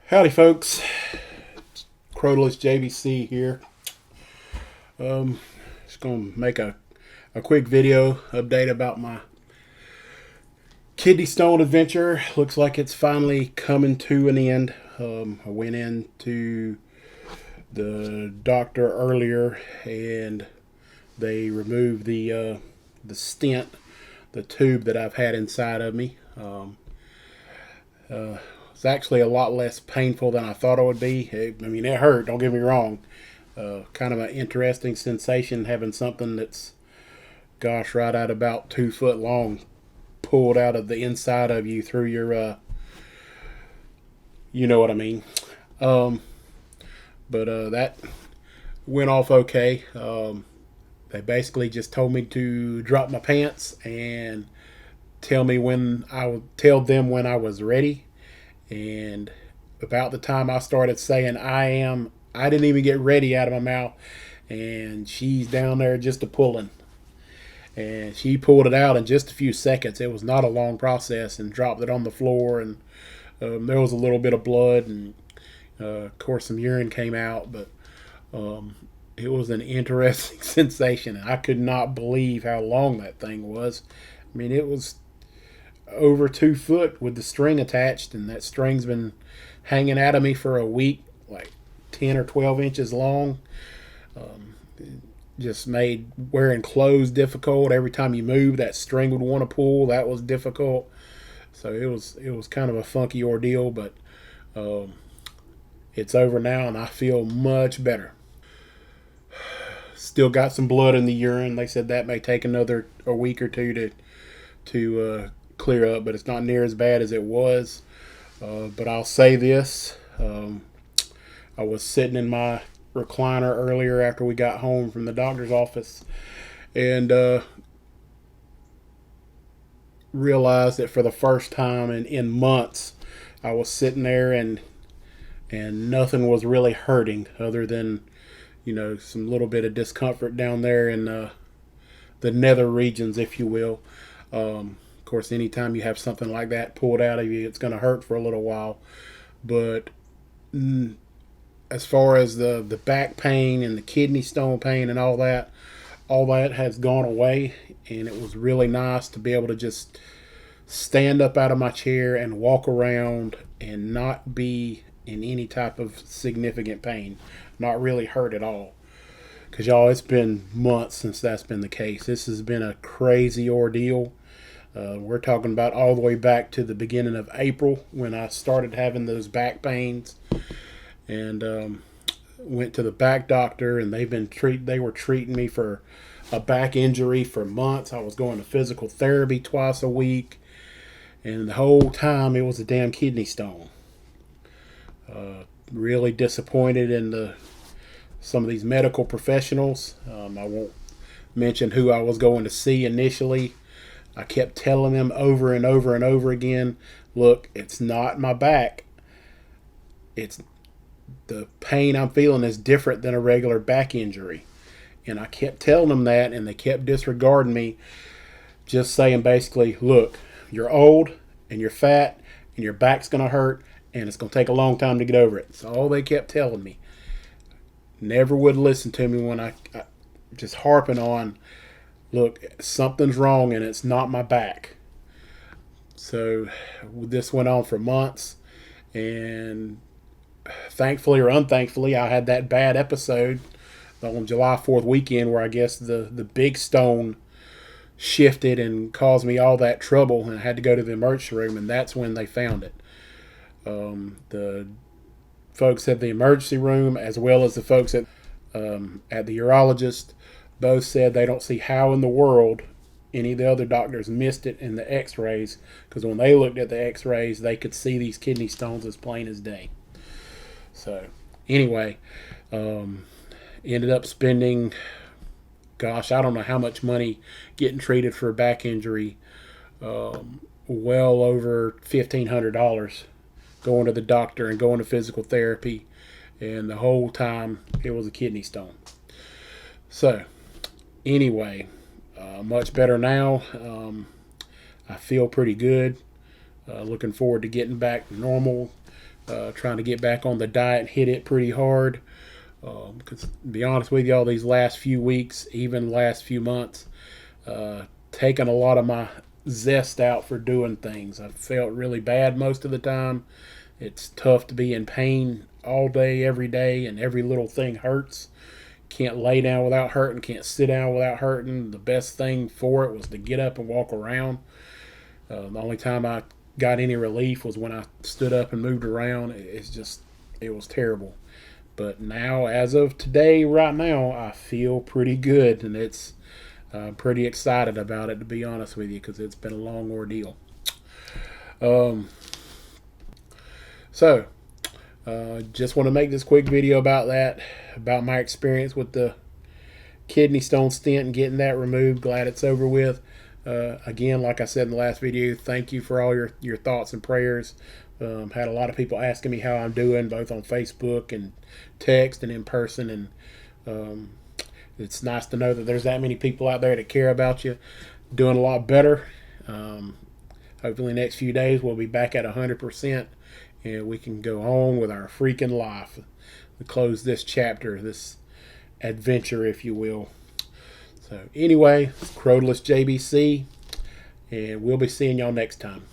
Howdy, folks. Crowless JVC here. Just gonna make a quick video update about my kidney stone adventure. Looks like it's finally coming to an end. I went in to the doctor earlier, and they removed the stent, the tube that I've had inside of me. It's actually a lot less painful than I thought it would be. It hurt. Don't get me wrong. Kind of an interesting sensation having something that's, gosh, right at about 2 foot long, pulled out of the inside of you through your, you know what I mean. Um, but that went off okay. They basically just told me to drop my pants and tell them when I was ready. And about the time I started saying I didn't even get ready out of my mouth, and she's down there just a pulling. And she pulled it out in just a few seconds. It was not a long process, and dropped it on the floor. And there was a little bit of blood, and of course some urine came out. But it was an interesting sensation. I could not believe how long that thing was. It was over 2 foot with the string attached, and that string's been hanging out of me for a week, like 10 or 12 inches long. Just made wearing clothes difficult. Every time you move, that string would want to pull. That was difficult. So it was kind of a funky ordeal, but it's over now, and I feel much better. Still got some blood in the urine. They said that may take a week or two to clear up, but it's not near as bad as it was. But I'll say this: I was sitting in my recliner earlier after we got home from the doctor's office, and realized that for the first time in months, I was sitting there and nothing was really hurting other than some little bit of discomfort down there in the nether regions, if you will. Of course, anytime you have something like that pulled out of you, it's going to hurt for a little while. But as far as the back pain and the kidney stone pain and all that has gone away. And it was really nice to be able to just stand up out of my chair and walk around and not be in any type of significant pain. Not really hurt at all. Because, y'all, it's been months since that's been the case. This has been a crazy ordeal. We're talking about all the way back to the beginning of April when I started having those back pains, and went to the back doctor, and they were treating me for a back injury for months. I was going to physical therapy twice a week, and the whole time it was a damn kidney stone. Really disappointed in some of these medical professionals. I won't mention who I was going to see initially. I kept telling them over and over and over again, look, it's not my back. It's the pain I'm feeling is different than a regular back injury. And I kept telling them that, and they kept disregarding me, just saying basically, look, you're old and you're fat and your back's going to hurt and it's going to take a long time to get over it. That's all they kept telling me. Never would listen to me when I just harping on, look, something's wrong and it's not my back. So this went on for months, and thankfully or unthankfully, I had that bad episode on July 4th weekend where I guess the big stone shifted and caused me all that trouble, and I had to go to the emergency room, and that's when they found it. The folks at the emergency room, as well as the folks at the urologist, both said they don't see how in the world any of the other doctors missed it in the x-rays, because when they looked at the x-rays, they could see these kidney stones as plain as day. So anyway, ended up spending, gosh, I don't know how much money getting treated for a back injury. Well over $1,500 going to the doctor and going to physical therapy, and the whole time it was a kidney stone. So anyway, much better now. I feel pretty good. Looking forward to getting back to normal, trying to get back on the diet, hit it pretty hard. Because to be honest with y'all, these last few weeks, even last few months, taken a lot of my zest out for doing things. I felt really bad most of the time. It's tough to be in pain all day, every day, and every little thing hurts. Can't lay down without hurting, can't sit down without hurting. The best thing for it was to get up and walk around. The only time I got any relief was when I stood up and moved around. It was terrible. But now, as of today, right now, I feel pretty good, and I'm pretty excited about it, to be honest with you, because it's been a long ordeal. So, just want to make this quick video about that, about my experience with the kidney stone stent and getting that removed. Glad it's over with. Again, like I said in the last video, thank you for all your thoughts and prayers. Had a lot of people asking me how I'm doing, both on Facebook and text and in person, and it's nice to know that there's that many people out there that care about you. Doing a lot better. Hopefully next few days we'll be back at 100%, and we can go on with our freaking life. We close this chapter, this adventure, if you will. So anyway, Crowdless JBC, and we'll be seeing y'all next time.